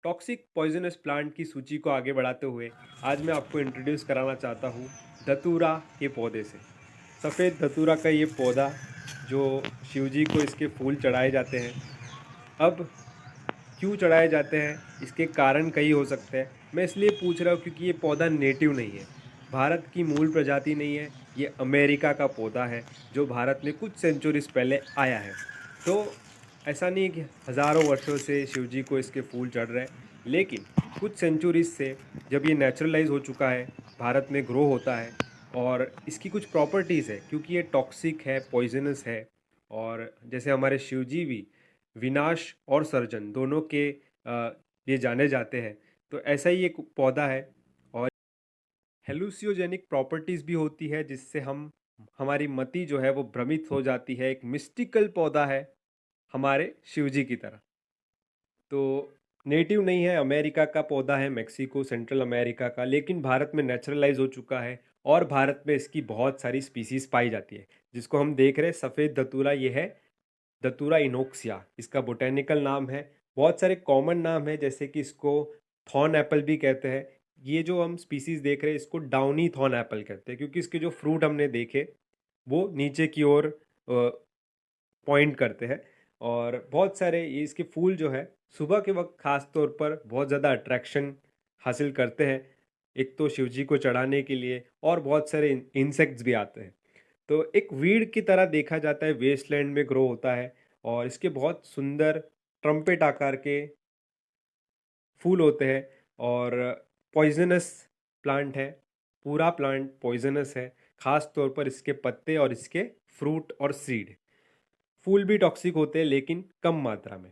Toxic poisonous plant की सूची को आगे बढ़ाते हुए आज मैं आपको इंट्रोड्यूस कराना चाहता हूँ धतूरा के पौधे से। सफ़ेद धतूरा का ये पौधा जो शिवजी को इसके फूल चढ़ाए जाते हैं। अब क्यों चढ़ाए जाते हैं, इसके कारण कई हो सकते हैं। मैं इसलिए पूछ रहा हूँ क्योंकि ये पौधा नेटिव नहीं है, भारत की मूल प्रजाति नहीं है। ये अमेरिका का पौधा है जो भारत में कुछ सेंचुरीज पहले आया है। तो ऐसा नहीं है कि हज़ारों वर्षों से शिवजी को इसके फूल चढ़ रहे हैं, लेकिन कुछ सेंचुरीज से जब ये नेचुरलाइज हो चुका है, भारत में ग्रो होता है। और इसकी कुछ प्रॉपर्टीज़ है क्योंकि ये टॉक्सिक है, पॉइजनस है। और जैसे हमारे शिवजी भी विनाश और सर्जन दोनों के लिए जाने जाते हैं, तो ऐसा ही एक पौधा है। और हेलुसियोजेनिक प्रॉपर्टीज़ भी होती है जिससे हम हमारी मति जो है वो भ्रमित हो जाती है। एक मिस्टिकल पौधा है हमारे शिवजी की तरह। तो नेटिव नहीं है, अमेरिका का पौधा है, मेक्सिको सेंट्रल अमेरिका का, लेकिन भारत में नेचुरलाइज हो चुका है। और भारत में इसकी बहुत सारी स्पीसीज पाई जाती है, जिसको हम देख रहे हैं सफ़ेद धतूरा। ये है धतूरा इनोक्सिया, इसका बोटेनिकल नाम है। बहुत सारे कॉमन नाम है, जैसे कि इसको थॉर्न एप्पल भी कहते हैं। ये जो हम स्पीसीज देख रहे हैं इसको डाउनी थॉर्न एप्पल कहते हैं, क्योंकि इसके जो फ्रूट हमने देखे वो नीचे की ओर पॉइंट करते हैं। और बहुत सारे ये इसके फूल जो है सुबह के वक्त खास तौर पर बहुत ज़्यादा अट्रैक्शन हासिल करते हैं। एक तो शिवजी को चढ़ाने के लिए, और बहुत सारे इंसेक्ट्स भी आते हैं। तो एक वीड की तरह देखा जाता है, वेस्टलैंड में ग्रो होता है। और इसके बहुत सुंदर ट्रम्पेट आकार के फूल होते हैं। और पॉइजनस प्लांट है, पूरा प्लांट पॉइजनस है, खास तौर पर इसके पत्ते और इसके फ्रूट और सीड। फूल भी टॉक्सिक होते हैं लेकिन कम मात्रा में।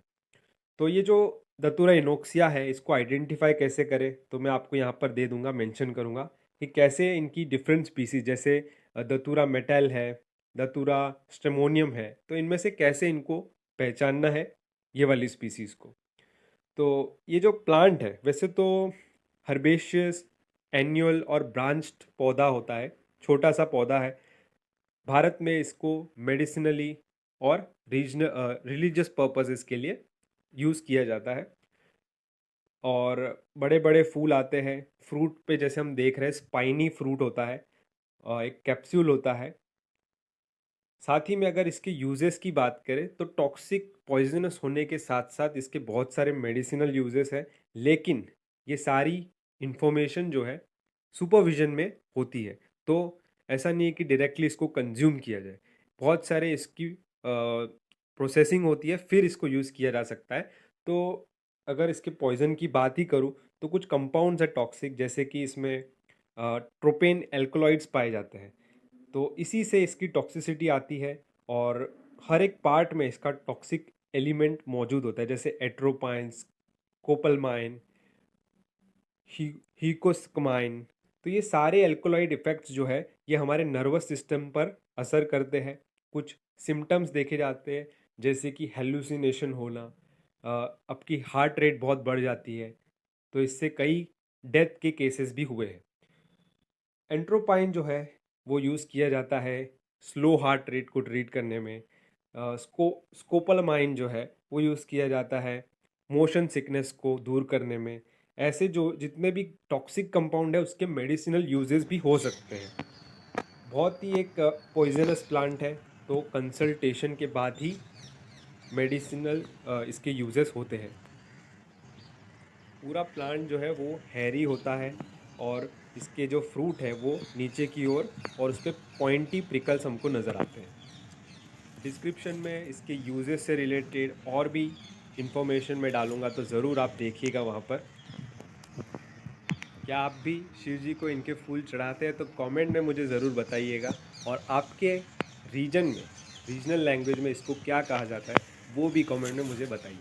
तो ये जो धतूरा इनोक्सिया है, इसको आइडेंटिफाई कैसे करें, तो मैं आपको यहाँ पर दे दूंगा, मेंशन करूँगा कि कैसे इनकी डिफरेंट स्पीसीज, जैसे धतूरा मेटल है, धतूरा स्टेमोनियम है, तो इनमें से कैसे इनको पहचानना है, ये वाली स्पीसीज को। तो ये जो प्लांट है वैसे तो हर्बेशियस एन्युअल और ब्रांच्ड पौधा होता है, छोटा सा पौधा है। भारत में इसको मेडिसिनली और रीजनल रिलीजियस पर्पसेस के लिए यूज़ किया जाता है। और बड़े बड़े फूल आते हैं। फ्रूट पे जैसे हम देख रहे हैं स्पाइनी फ्रूट होता है, एक कैप्सूल होता है। साथ ही में अगर इसके यूजेस की बात करें तो टॉक्सिक पॉइजनस होने के साथ साथ इसके बहुत सारे मेडिसिनल यूजेस हैं। लेकिन ये सारी इंफॉर्मेशन जो है सुपरविजन में होती है, तो ऐसा नहीं है कि डायरेक्टली इसको कंज्यूम किया जाए। बहुत सारे इसकी प्रोसेसिंग होती है, फिर इसको यूज़ किया जा सकता है। तो अगर इसके पॉइजन की बात ही करूँ तो कुछ कंपाउंड्स है टॉक्सिक, जैसे कि इसमें ट्रोपेन एल्कोलॉइड्स पाए जाते हैं, तो इसी से इसकी टॉक्सिसिटी आती है। और हर एक पार्ट में इसका टॉक्सिक एलिमेंट मौजूद होता है, जैसे एट्रोपाइन, कोपलमाइन, हीकोस्कमाइन। तो ये सारे अल्कोलॉइड इफेक्ट्स जो है ये हमारे नर्वस सिस्टम पर असर करते हैं। कुछ सिम्टम्स देखे जाते हैं, जैसे कि हेलुसिनेशन होना, आपकी हार्ट रेट बहुत बढ़ जाती है। तो इससे कई डेथ के केसेस भी हुए हैं। एंट्रोपाइन जो है वो यूज़ किया जाता है स्लो हार्ट रेट को ट्रीट करने में। स्कोपलमाइन जो है वो यूज़ किया जाता है मोशन सिकनेस को दूर करने में। ऐसे जो जितने भी टॉक्सिक कंपाउंड है उसके मेडिसिनल यूजेस भी हो सकते हैं। बहुत ही एक पॉइजनस प्लांट है, तो कंसल्टेशन के बाद ही मेडिसिनल इसके यूजेस होते हैं। पूरा प्लांट जो है वो हैरी होता है, और इसके जो फ्रूट है वो नीचे की ओर, और उस पर पॉइंटी प्रिकल्स हमको नज़र आते हैं। डिस्क्रिप्शन में इसके यूजेस से रिलेटेड और भी इंफॉर्मेशन मैं डालूंगा, तो ज़रूर आप देखिएगा वहाँ पर। क्या आप भी शिव जी को इनके फूल चढ़ाते हैं, तो कमेंट में मुझे ज़रूर बताइएगा। और आपके रीजन में, रीजनल लैंग्वेज में इसको क्या कहा जाता है, वो भी कमेंट में मुझे बताइए।